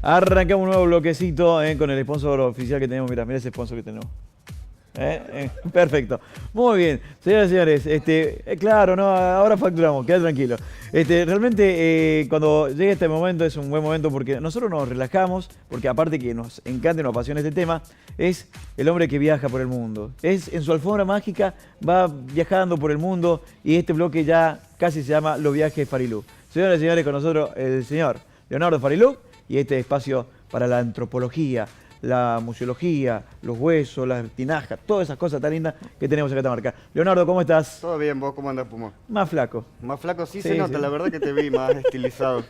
Arrancamos un nuevo bloquecito con el sponsor oficial que tenemos. Mira ese sponsor que tenemos. Perfecto. Muy bien. Señoras y señores, claro, no, ahora facturamos, queda tranquilo. Realmente cuando llega este momento es un buen momento porque nosotros nos relajamos, porque aparte que nos encanta y nos apasiona este tema, es el hombre que viaja por el mundo. Es en su alfombra mágica, va viajando por el mundo y este bloque ya casi se llama Los Viajes de Farilú. Señoras y señores, con nosotros el señor Leonardo Farilú y este espacio para la antropología, la museología, los huesos, las tinajas, todas esas cosas tan lindas que tenemos en Catamarca. Leonardo, ¿cómo estás? Todo bien, ¿vos cómo andás, Puma? Más flaco. Más flaco sí se nota, la verdad que te vi más estilizado.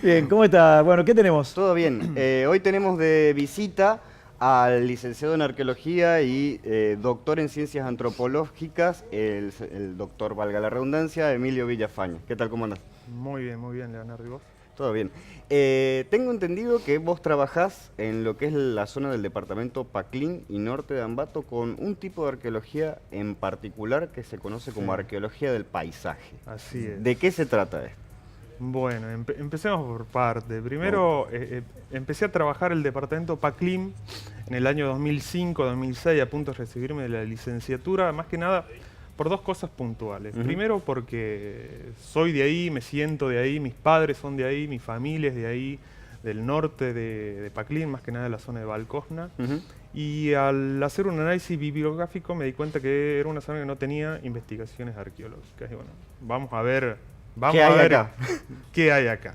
Bien, ¿cómo estás? Bueno, ¿qué tenemos? Todo bien. Hoy tenemos de visita al licenciado en arqueología y doctor en ciencias antropológicas, el doctor, valga la redundancia, Emilio Villafañe. ¿Qué tal, cómo andás? Muy bien, Leonardo, ¿y vos? Todo bien. Tengo entendido que vos trabajás en lo que es la zona del departamento Paclín y norte de Ambato con un tipo de arqueología en particular que se conoce como arqueología del paisaje. Así es. ¿De qué se trata esto? Bueno, empecemos por parte. Primero, empecé a trabajar el departamento Paclín en el año 2005-2006, a punto de recibirme de la licenciatura, más que nada por dos cosas puntuales. Primero porque soy de ahí, me siento de ahí, mis padres son de ahí, mi familia es de ahí, del norte de Paclín, más que nada de la zona de Valcosna. Y al hacer un análisis bibliográfico me di cuenta que era una zona que no tenía investigaciones arqueológicas. Y bueno, vamos a ver qué hay acá.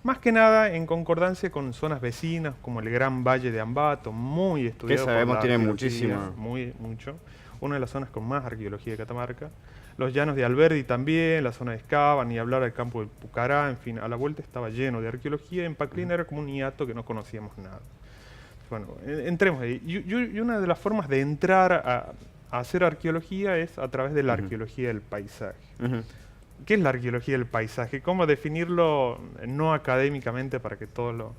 Más que nada en concordancia con zonas vecinas como el Gran Valle de Ambato, muy estudiado. Que sabemos por la tiene arqueología, muchísimo. mucho. Una de las zonas con más arqueología de Catamarca. Los llanos de Alberdi también, la zona de Escava, ni hablar del campo del Pucará, en fin, a la vuelta estaba lleno de arqueología. En Paclín era como un hiato que no conocíamos nada. Bueno, entremos ahí. Y una de las formas de entrar a hacer arqueología es a través de la arqueología del paisaje. ¿Qué es la arqueología del paisaje? ¿Cómo definirlo no académicamente para que todos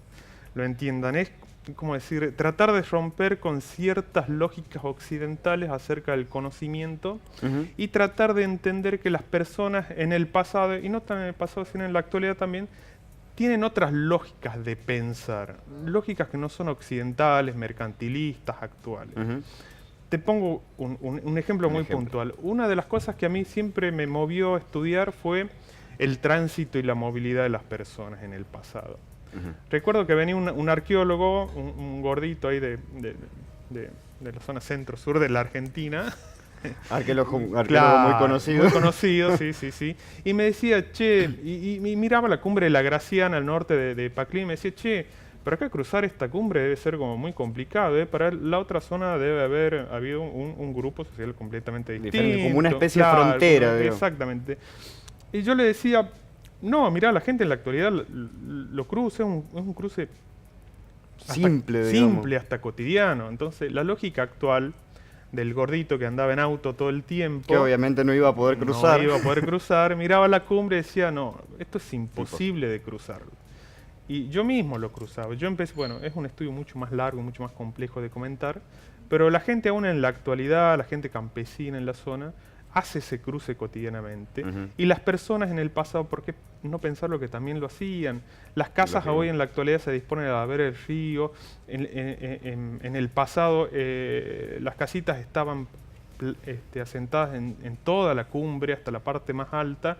lo entiendan? Es como decir, tratar de romper con ciertas lógicas occidentales acerca del conocimiento y tratar de entender que las personas en el pasado, y no tan en el pasado sino en la actualidad también, tienen otras lógicas de pensar, lógicas que no son occidentales, mercantilistas, actuales. Te pongo un ejemplo muy puntual. Una de las cosas que a mí siempre me movió a estudiar fue el tránsito y la movilidad de las personas en el pasado. Recuerdo que venía un arqueólogo, un gordito ahí de la zona centro-sur de la Argentina. Arqueólogo Claro, muy conocido. Muy conocido, sí. Y me decía, che, y miraba la cumbre de la Graciana al norte de Paclín, y me decía, che, pero acá cruzar esta cumbre debe ser como muy complicado, ¿eh? Para la otra zona debe haber habido un grupo social completamente distinto. Como una especie de frontera. Exactamente. Y yo le decía, no, mirá, la gente en la actualidad lo cruza, es un cruce simple, hasta cotidiano. Entonces, la lógica actual del gordito que andaba en auto todo el tiempo, que obviamente no iba a poder cruzar. No iba a poder cruzar, miraba la cumbre y decía, no, esto es imposible de cruzarlo. Y yo mismo lo cruzaba. Yo empecé, bueno, es un estudio mucho más largo, mucho más complejo de comentar, pero la gente aún en la actualidad, la gente campesina en la zona, hace ese cruce cotidianamente. Y las personas en el pasado, ¿por qué no pensarlo que también lo hacían? Las casas hoy en la actualidad se disponen a ver el río. En el pasado las casitas estaban asentadas en toda la cumbre, hasta la parte más alta.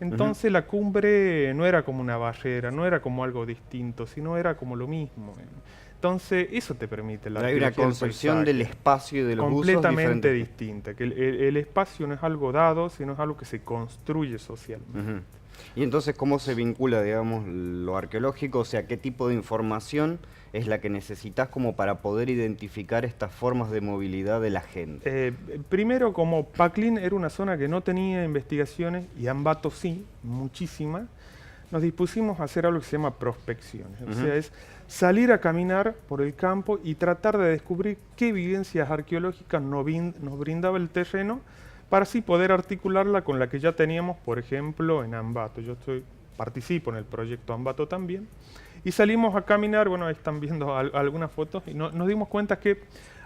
Entonces la cumbre no era como una barrera, no era como algo distinto, sino era como lo mismo. Entonces, eso te permite la arqueología. Hay una concepción del espacio y de los usos completamente distinta, que el espacio no es algo dado, sino es algo que se construye socialmente. Y entonces, ¿cómo se vincula, digamos, lo arqueológico? O sea, ¿qué tipo de información es la que necesitas como para poder identificar estas formas de movilidad de la gente? Primero, como Paclín era una zona que no tenía investigaciones, y Ambato sí, muchísimas, nos dispusimos a hacer algo que se llama prospecciones. O sea, es salir a caminar por el campo y tratar de descubrir qué evidencias arqueológicas nos brindaba el terreno para así poder articularla con la que ya teníamos, por ejemplo, en Ambato. Yo participo en el proyecto Ambato también. Y salimos a caminar, bueno, ahí están viendo algunas fotos, y nos dimos cuenta que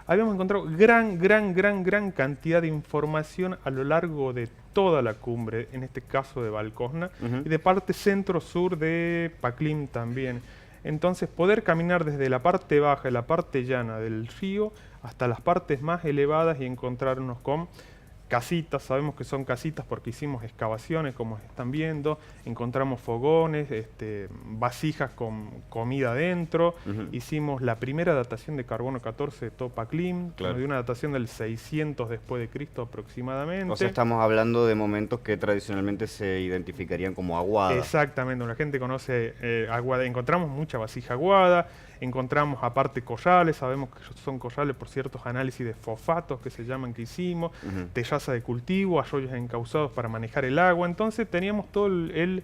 habíamos encontrado gran cantidad de información a lo largo de toda la cumbre, en este caso de Valcosna, y de parte centro-sur de Paclín también. Entonces poder caminar desde la parte baja y la parte llana del río hasta las partes más elevadas y encontrarnos con casitas, sabemos que son casitas porque hicimos excavaciones, como están viendo, encontramos fogones, vasijas con comida adentro, hicimos la primera datación de carbono 14 de Topaclín, que nos dio una datación del 600 después de Cristo aproximadamente. O sea, estamos hablando de momentos que tradicionalmente se identificarían como aguada. Exactamente, la gente conoce aguada, encontramos mucha vasija aguada, encontramos aparte corrales, sabemos que son corrales por ciertos análisis de fosfatos que se llaman que hicimos, tellaza de cultivo, arroyos encauzados para manejar el agua, entonces teníamos todo el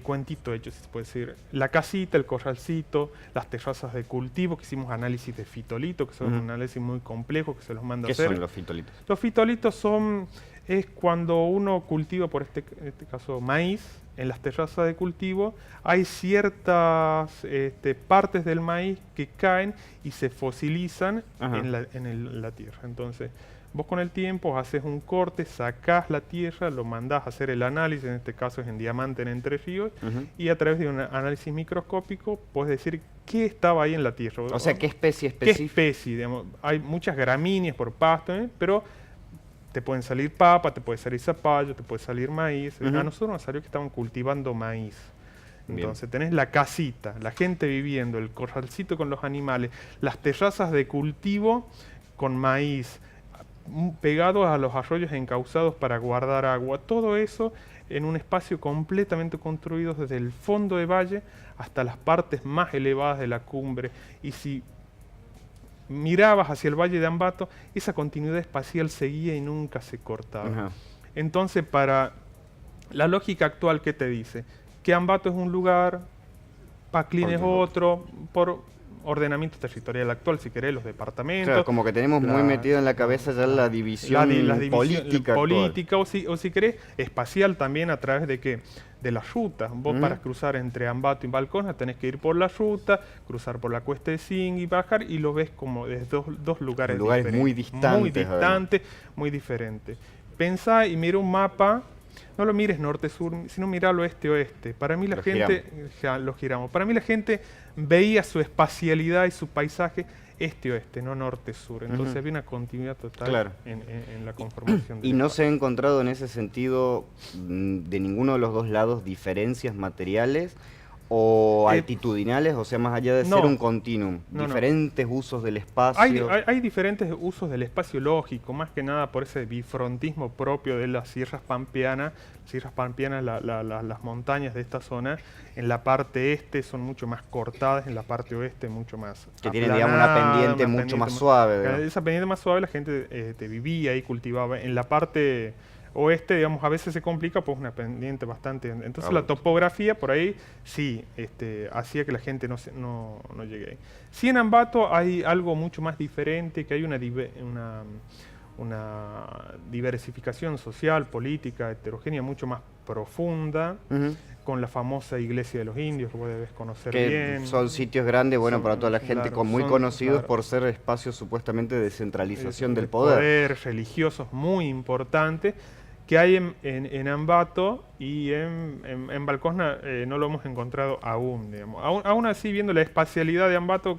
cuentito hecho, si se puede decir. La casita, el corralcito, las terrazas de cultivo, que hicimos análisis de fitolito, que son un análisis muy complejo que se los manda a hacer. ¿Qué son los fitolitos? Los fitolitos es cuando uno cultiva, por este caso maíz, en las terrazas de cultivo, hay ciertas partes del maíz que caen y se fosilizan en la tierra. Entonces, vos con el tiempo haces un corte, sacás la tierra, lo mandás a hacer el análisis, en este caso es en Diamante, en Entre Ríos, y a través de un análisis microscópico puedes decir qué estaba ahí en la tierra. O sea, ¿qué especie específica? ¿Qué especie? Digamos, hay muchas gramíneas por pasto, pero te pueden salir papa, te puede salir zapallo, te puede salir maíz. A nosotros nos salió que estaban cultivando maíz. Entonces tenés la casita, la gente viviendo, el corralcito con los animales, las terrazas de cultivo con maíz, pegados a los arroyos encauzados para guardar agua. Todo eso en un espacio completamente construido desde el fondo de valle hasta las partes más elevadas de la cumbre. Y si mirabas hacia el Valle de Ambato, esa continuidad espacial seguía y nunca se cortaba. Entonces, para la lógica actual, ¿qué te dice? Que Ambato es un lugar, Paclín es otro, por ordenamiento territorial actual, si querés, los departamentos. Claro, como que tenemos muy metido en la cabeza ya la división política. O si querés, espacial también a través de que de las rutas. Vos para cruzar entre Ambato y Balcona tenés que ir por la ruta, cruzar por la cuesta de Sing y bajar, y lo ves como desde dos lugares diferentes. Muy distantes. Muy distantes, muy diferentes. Pensá y mira un mapa. No lo mires norte-sur, sino miralo este-oeste. Para mí la gente, lo giramos. Para mí la gente veía su espacialidad y su paisaje este-oeste, no norte-sur. Entonces había una continuidad total en la conformación. ¿Y no se ha encontrado en ese sentido de ninguno de los dos lados diferencias materiales o altitudinales? O sea, más allá de ser un continuum, diferentes usos del espacio. Hay diferentes usos del espacio lógico, más que nada por ese bifrontismo propio de las sierras pampeanas. Las montañas de esta zona, en la parte este son mucho más cortadas, en la parte oeste mucho más que tienen, digamos, una pendiente mucho más suave. Esa pendiente más suave la gente vivía y cultivaba. En la parte oeste, digamos, a veces se complica, pues una pendiente bastante. Entonces la topografía por ahí sí hacía que la gente no llegue ahí. Sí, en Ambato hay algo mucho más diferente, que hay una diversificación social, política, heterogénea, mucho más profunda, con la famosa iglesia de los indios, que vos debes conocer bien. Son sitios grandes, bueno, para toda la gente, muy conocidos por ser espacios supuestamente de descentralización del poder. Religiosos muy importantes, que hay en Ambato y en Balcona no lo hemos encontrado aún, digamos. Aún así, viendo la espacialidad de Ambato,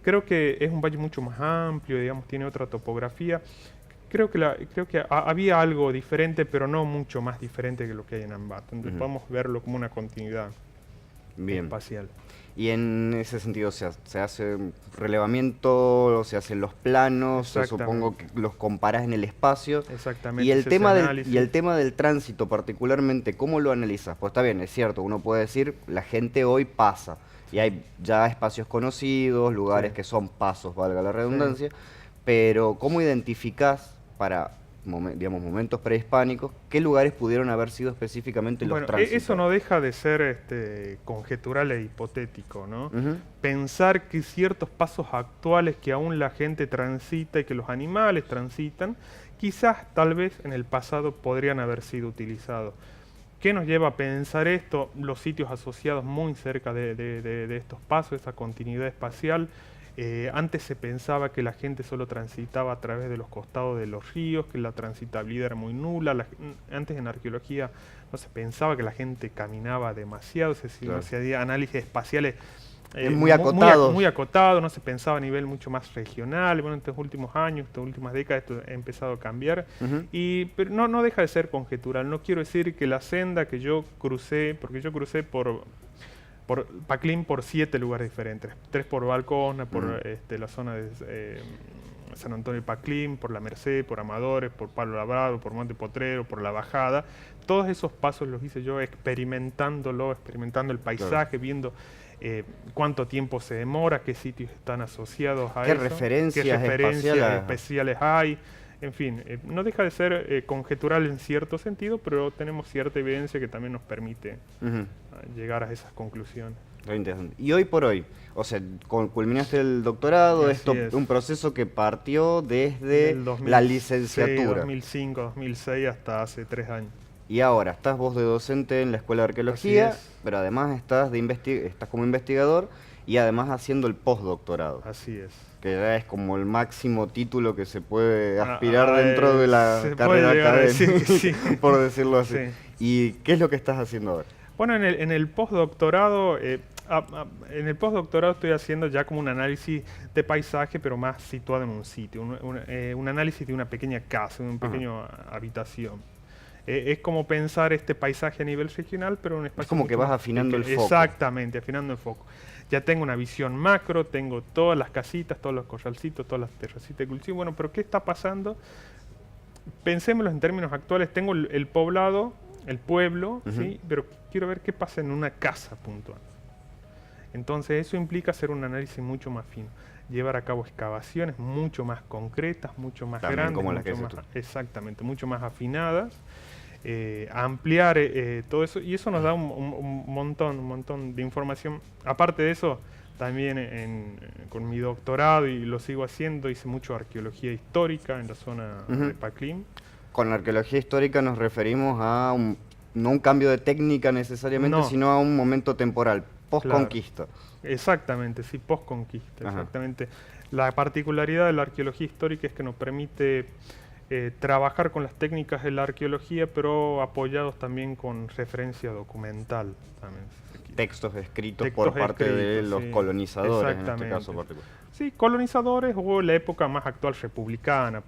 creo que es un valle mucho más amplio, digamos, tiene otra topografía. Creo que había algo diferente, pero no mucho más diferente que lo que hay en Ambato. Entonces podemos verlo como una continuidad espacial. Y en ese sentido se hace relevamiento, se hacen los planos, supongo que los comparás en el espacio. Exactamente. Y el tema del tránsito particularmente, ¿cómo lo analizas? Pues está bien, es cierto, uno puede decir, la gente hoy pasa, y hay ya espacios conocidos, lugares que son pasos, valga la redundancia, pero ¿cómo identificás para momentos prehispánicos, qué lugares pudieron haber sido específicamente los tránsitos? Eso no deja de ser conjetural e hipotético, ¿no? Pensar que ciertos pasos actuales que aún la gente transita y que los animales transitan, quizás tal vez en el pasado podrían haber sido utilizados. ¿Qué nos lleva a pensar esto? Los sitios asociados muy cerca de estos pasos, esa continuidad espacial. Antes se pensaba que la gente solo transitaba a través de los costados de los ríos, que la transitabilidad era muy nula. Antes en arqueología no se pensaba que la gente caminaba demasiado, es decir, Claro. no se hacía análisis espaciales muy acotados. muy acotado, no se pensaba a nivel mucho más regional. Bueno, en estos últimos años, estas últimas décadas, esto ha empezado a cambiar. Pero no deja de ser conjetural. No quiero decir que la senda que yo crucé, porque yo crucé por Paclín por 7 lugares diferentes. 3 por Balcona, por la zona de San Antonio de Paclín, por La Merced, por Amadores, por Palo Labrado, por Monte Potrero, por La Bajada. Todos esos pasos los hice yo experimentando el paisaje, viendo cuánto tiempo se demora, qué sitios están asociados a ¿Qué eso, referencias qué referencias espaciales? especiales hay. En fin, no deja de ser conjetural en cierto sentido, pero tenemos cierta evidencia que también nos permite llegar a esas conclusiones. Muy interesante. Y hoy por hoy, o sea, culminaste el doctorado, Así esto es. un proceso que partió desde Del 2006, la licenciatura. 2005, 2006 hasta hace 3 años. Y ahora estás vos de docente en la Escuela de Arqueología, Así es. pero además estás como investigador y además haciendo el postdoctorado, Así es. que ya es como el máximo título que se puede aspirar dentro de la se carrera puede llegar a decir académica, que sí. por decirlo así. Sí. ¿Y qué es lo que estás haciendo ahora? Bueno, en el postdoctorado, estoy haciendo ya como un análisis de paisaje, pero más situado en un sitio, un análisis de una pequeña casa, de una pequeña habitación. Es como pensar este paisaje a nivel regional, pero en un espacio Es como que mucho vas más afinando el pequeño. foco. Exactamente, afinando el foco. Ya tengo una visión macro, tengo todas las casitas, todos los corralcitos, todas las terracitas de cultivo. Bueno, pero ¿qué está pasando? Pensémoslo en términos actuales. Tengo el poblado, el pueblo, ¿sí? Pero quiero ver qué pasa en una casa puntual. Entonces eso implica hacer un análisis mucho más fino, llevar a cabo excavaciones mucho más concretas, mucho más También grandes, como las que mucho haces más, tú. exactamente, mucho más afinadas, ampliar todo eso, y eso nos da un montón de información. Aparte de eso, también con mi doctorado, y lo sigo haciendo, hice mucho arqueología histórica en la zona de Paclín. Con la arqueología histórica nos referimos a no un cambio de técnica necesariamente, No. sino a un momento temporal, post-conquista. Exactamente, sí, post-conquista, Ajá. exactamente. La particularidad de la arqueología histórica es que nos permite trabajar con las técnicas de la arqueología, pero apoyados también con referencia documental. También, si se quiere. Textos escritos Textos por parte de escritos, los sí, colonizadores, en este exactamente. caso particular. Sí, colonizadores o la época más actual republicana.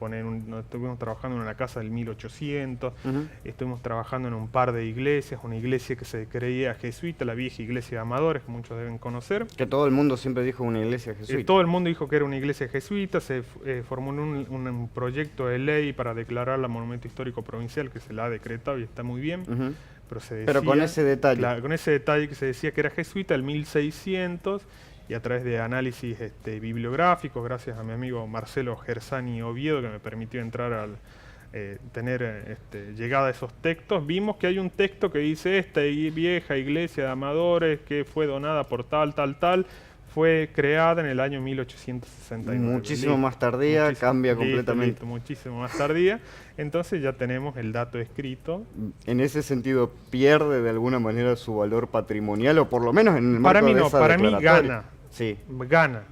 Estuvimos trabajando en una casa del 1800, estuvimos trabajando en un par de iglesias, una iglesia que se creía jesuita, la vieja iglesia de Amadores, que muchos deben conocer. Que todo el mundo siempre dijo una iglesia jesuita. Todo el mundo dijo que era una iglesia jesuita, se formó un proyecto de ley para declararla monumento histórico provincial, que se la ha decretado y está muy bien. Pero, Pero con ese detalle. Claro, con ese detalle que se decía que era jesuita, el 1600, y a través de análisis bibliográficos, gracias a mi amigo Marcelo Gersani Oviedo, que me permitió entrar al tener llegada a esos textos, vimos que hay un texto que dice: esta vieja iglesia de Amadores, que fue donada por tal, fue creada en el año 1869. Muchísimo más tardía, cambia completamente. Muchísimo más tardía. Entonces ya tenemos el dato escrito. En ese sentido, pierde de alguna manera su valor patrimonial, o por lo menos en el Para marco mí de no, esa para mí declaratoria. gana. Sí. Gana.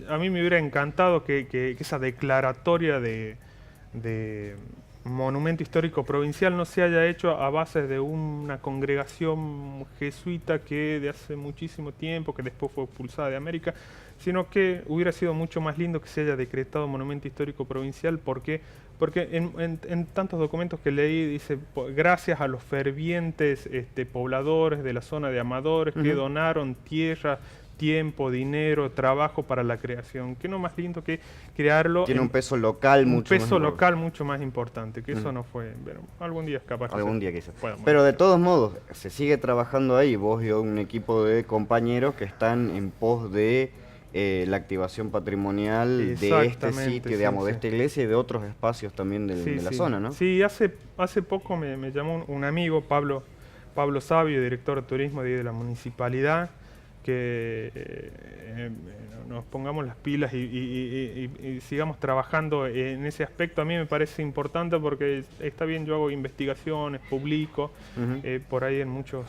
A mí me hubiera encantado que esa declaratoria de monumento histórico provincial no se haya hecho a base de una congregación jesuita que de hace muchísimo tiempo, que después fue expulsada de América, sino que hubiera sido mucho más lindo que se haya decretado monumento histórico provincial. Porque en tantos documentos que leí dice: gracias a los fervientes pobladores de la zona de Amadores que donaron tierra, tiempo, dinero, trabajo para la creación. ¿Qué no más lindo que crearlo? Tiene un peso local mucho más local mucho más importante, que eso no fue. Pero algún día es capaz. Algún día quizás. Podemos. Pero de todos modos, se sigue trabajando ahí, vos y un equipo de compañeros que están en pos de la activación patrimonial de este Exactamente, sitio, sí, digamos, de sí. esta iglesia y de otros espacios también de la zona, ¿no? Sí, hace poco me llamó un amigo, Pablo Sabio, director de turismo de la municipalidad, que nos pongamos las pilas y sigamos trabajando en ese aspecto. A mí me parece importante porque está bien, yo hago investigaciones, publico por ahí en muchos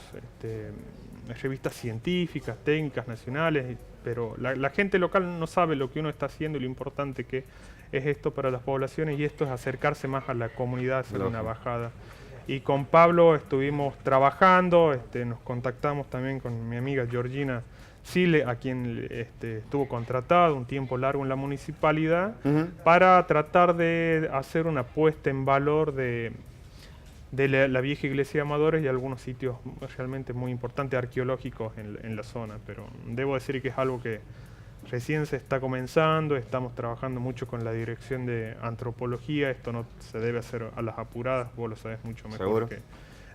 revistas científicas, técnicas nacionales, pero la gente local no sabe lo que uno está haciendo y lo importante que es esto para las poblaciones, y esto es acercarse más a la comunidad, hacer una bajada. Y con Pablo estuvimos trabajando, nos contactamos también con mi amiga Georgina Sile, a quien estuvo contratado un tiempo largo en la municipalidad, para tratar de hacer una puesta en valor de la vieja iglesia de Amadores y algunos sitios realmente muy importantes arqueológicos en la zona. Pero debo decir que es algo que recién se está comenzando, estamos trabajando mucho con la dirección de antropología, esto no se debe hacer a las apuradas, vos lo sabés mucho mejor ¿Seguro? Que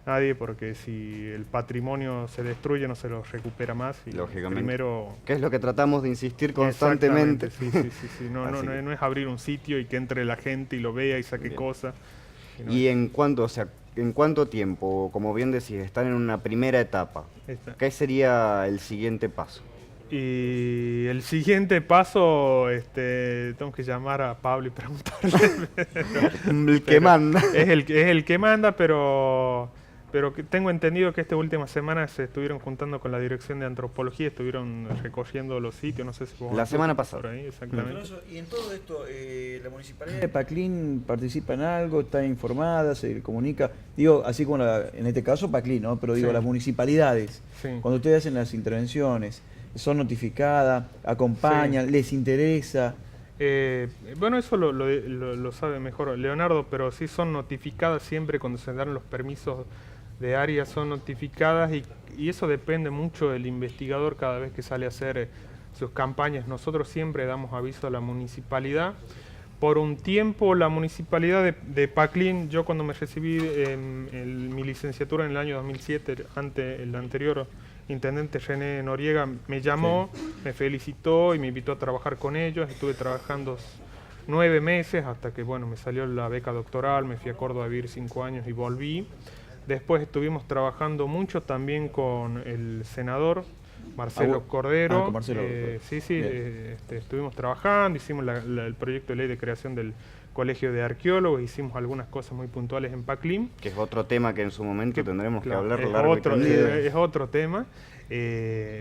nadie, porque si el patrimonio se destruye no se lo recupera más. Y lógicamente. Primero, ¿Qué es lo que tratamos de insistir constantemente? Sí. No es abrir un sitio y que entre la gente y lo vea y saque cosas. Y en cuanto, o sea, ¿en cuánto tiempo, como bien decís, están en una primera etapa? ¿Qué sería el siguiente paso? Y el siguiente paso, tengo que llamar a Pablo y preguntarle. El que manda. Es el que manda, pero que tengo entendido que estas últimas semanas se estuvieron juntando con la dirección de antropología, estuvieron recorriendo los sitios, no sé si vos la semana pasada. Por ahí, exactamente. Y en todo esto, ¿la municipalidad de Paclín participa en algo? ¿Está informada? ¿Se comunica? Digo, así como en este caso Paclín, ¿no? Pero digo, Sí. las municipalidades, Sí. cuando ustedes hacen las intervenciones, ¿son notificadas? ¿Acompañan? Sí. ¿Les interesa? Bueno, eso lo sabe mejor Leonardo, pero sí son notificadas siempre cuando se dan los permisos de área, son notificadas, y eso depende mucho del investigador cada vez que sale a hacer sus campañas. Nosotros siempre damos aviso a la municipalidad. Por un tiempo la municipalidad de Paclín, yo cuando me recibí mi licenciatura en el año 2007, ante el anterior intendente René Noriega me llamó, me felicitó y me invitó a trabajar con ellos. Estuve trabajando 9 meses hasta que bueno, me salió la beca doctoral, me fui a Córdoba a vivir 5 años y volví. Después estuvimos trabajando mucho también con el senador Marcelo Cordero. Con Marcelo. Estuvimos trabajando, hicimos el proyecto de ley de creación del Colegio de Arqueólogos, hicimos algunas cosas muy puntuales en Paclín. Que es otro tema que en su momento tendremos que hablar es largo y tendido. Es otro tema.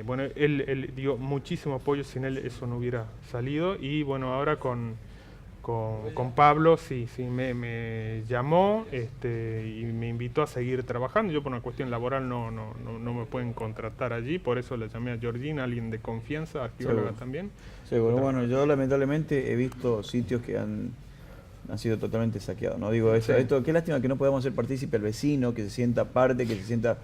Bueno, él dio muchísimo apoyo, sin él eso no hubiera salido. Y bueno, ahora con Pablo sí me llamó y me invitó a seguir trabajando. Yo por una cuestión laboral no me pueden contratar allí, por eso le llamé a Georgina, alguien de confianza, arqueóloga también. Seguro. Bueno, yo lamentablemente he visto sitios que han sido totalmente saqueados. No digo eso. Sí. Esto, qué lástima que no podamos ser partícipe al vecino, que se sienta parte, que se sienta...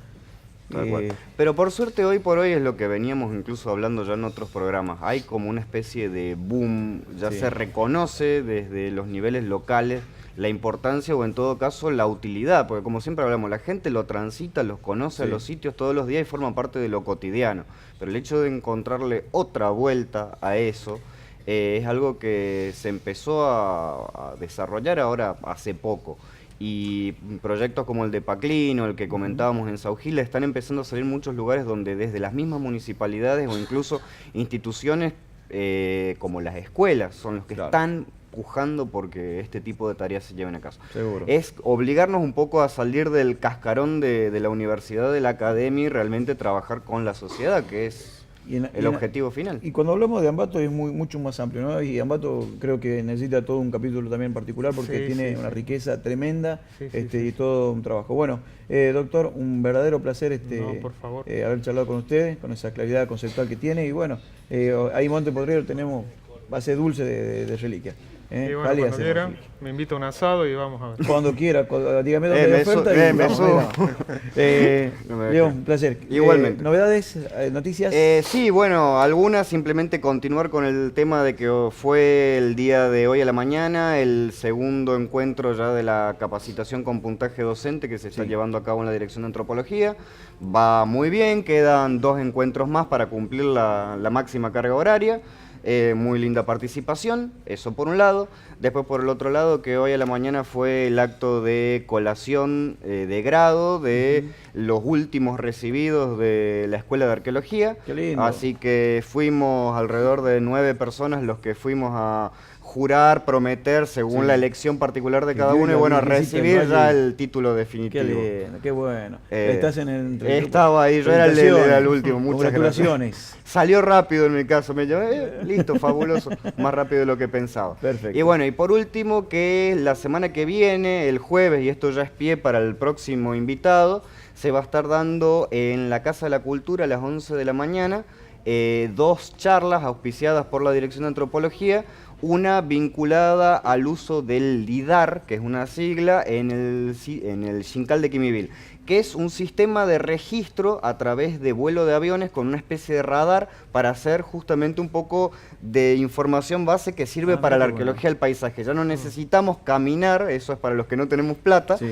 Tal cual. Pero por suerte hoy por hoy es lo que veníamos incluso hablando ya en otros programas. Hay como una especie de boom, ya Sí. se reconoce desde los niveles locales la importancia o en todo caso la utilidad, porque como siempre hablamos, la gente lo transita, los conoce a los sitios todos los días y forma parte de lo cotidiano. Pero el hecho de encontrarle otra vuelta a eso es algo que se empezó a desarrollar ahora hace poco. Y proyectos como el de Paclín o el que comentábamos en Saugil están empezando a salir muchos lugares donde desde las mismas municipalidades o incluso instituciones como las escuelas son los que están pujando porque este tipo de tareas se lleven a cabo. Seguro. Es obligarnos un poco a salir del cascarón de la universidad, de la academia y realmente trabajar con la sociedad, que es el objetivo final. Y cuando hablamos de Ambato es mucho más amplio, ¿no? Y Ambato creo que necesita todo un capítulo también particular porque tiene una riqueza tremenda y todo un trabajo. Bueno, doctor, un verdadero placer No, por favor. haber charlado con ustedes, con esa claridad conceptual que tiene. Y bueno, ahí en Monte Podrido tenemos base dulce de reliquia. Y bueno, cuando quiera, me invita a un asado y vamos a ver. Cuando quiera, dígame dónde hay oferta y vamos. Leo, un placer. Igualmente. ¿Novedades, noticias? Sí, bueno, algunas simplemente continuar con el tema de que fue el día de hoy a la mañana el segundo encuentro ya de la capacitación con puntaje docente que se está llevando a cabo en la Dirección de Antropología. Va muy bien, quedan 2 encuentros más para cumplir la máxima carga horaria. Muy linda participación, eso por un lado. Después por el otro lado, que hoy a la mañana fue el acto de colación de grado de los últimos recibidos de la Escuela de Arqueología. Qué lindo. Así que fuimos alrededor de 9 personas los que fuimos a jurar, prometer, según Sí. la elección particular de Que cada Dios uno, y lo bueno, visite en recibir Valle. ya el título Qué definitivo. lindo, qué bueno. Eh, Estás en el... entre el grupo. Estaba ahí, yo era el último, muchas gracias. Congratulaciones. Salió rápido en mi caso, me llamé, listo, fabuloso, más rápido de lo que pensaba. Perfecto. Y bueno, y por último, que la semana que viene, el jueves, y esto ya es pie para el próximo invitado, se va a estar dando en la Casa de la Cultura a las 11 de la mañana 2 charlas auspiciadas por la Dirección de Antropología, una vinculada al uso del LIDAR, que es una sigla, en el Xincal de Quimivil, que es un sistema de registro a través de vuelo de aviones con una especie de radar para hacer justamente un poco de información base que sirve para la qué bueno. arqueología del paisaje. Ya no necesitamos caminar, eso es para los que no tenemos plata, Sí.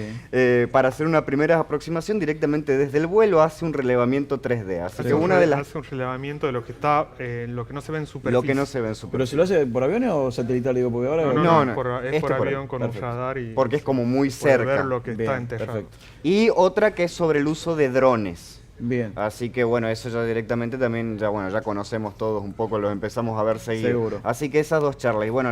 para hacer una primera aproximación directamente desde el vuelo, hace un relevamiento 3D. Así que una de las... Hace un relevamiento de lo que está, lo que no se ve en superficie. Lo que no se ve en ¿Pero superficie. se lo hace por aviones o satelital? Digo, porque ahora... No, es por este por avión ahí. con Perfecto. un radar y Porque es como muy puede cerca. ver lo que Bien, está enterrado. perfecto. Y otra que es sobre el uso de drones. Bien. Así que bueno, eso ya directamente también, ya conocemos todos un poco, los empezamos a ver seguido. Seguro. Así que esas 2 charlas. Y bueno,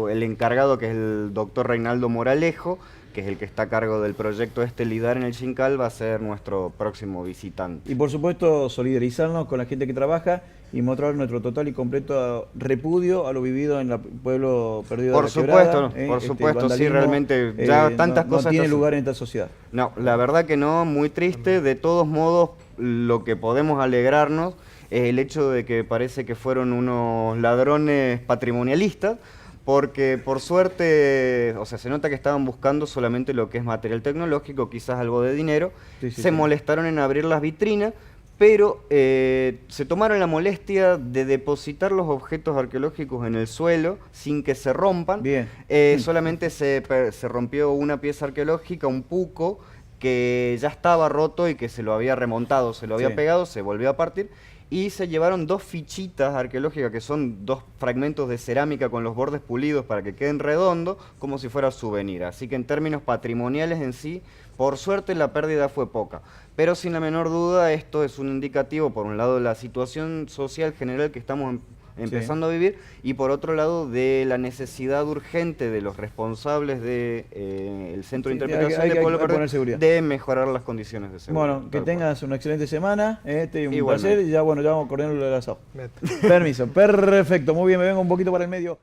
el encargado, que es el doctor Reinaldo Moralejo, que es el que está a cargo del proyecto LIDAR en el Xincal, va a ser nuestro próximo visitante. Y por supuesto, solidarizarnos con la gente que trabaja y mostrar nuestro total y completo repudio a lo vivido en el pueblo perdido Por de la supuesto, Quebrada, por supuesto, sí, vandalismo, realmente, ya tantas no cosas tiene estas- lugar en esta sociedad. No, la verdad que no, muy triste. De todos modos, lo que podemos alegrarnos es el hecho de que parece que fueron unos ladrones patrimonialistas, porque por suerte, o sea, se nota que estaban buscando solamente lo que es material tecnológico, quizás algo de dinero. Sí, sí, Se sí. molestaron en abrir las vitrinas, pero se tomaron la molestia de depositar los objetos arqueológicos en el suelo sin que se rompan. Bien. Solamente se rompió una pieza arqueológica, un puco, que ya estaba roto y que se lo había remontado, se lo había Sí. pegado, se volvió a partir. Y se llevaron 2 fichitas arqueológicas, que son 2 fragmentos de cerámica con los bordes pulidos para que queden redondos, como si fuera souvenir. Así que en términos patrimoniales en sí, por suerte la pérdida fue poca. Pero sin la menor duda, esto es un indicativo, por un lado, de la situación social general que estamos empezando a vivir, y por otro lado, de la necesidad urgente de los responsables del Centro de Sí, Interpretación hay de que Pueblo poner Perdido seguridad. de mejorar las condiciones de seguridad. Bueno, que tal cual. tengas una excelente semana, un Igualmente. placer, y ya, bueno, ya vamos a coordinar lo del asado. Mete. Permiso, perfecto, muy bien, me vengo un poquito para el medio.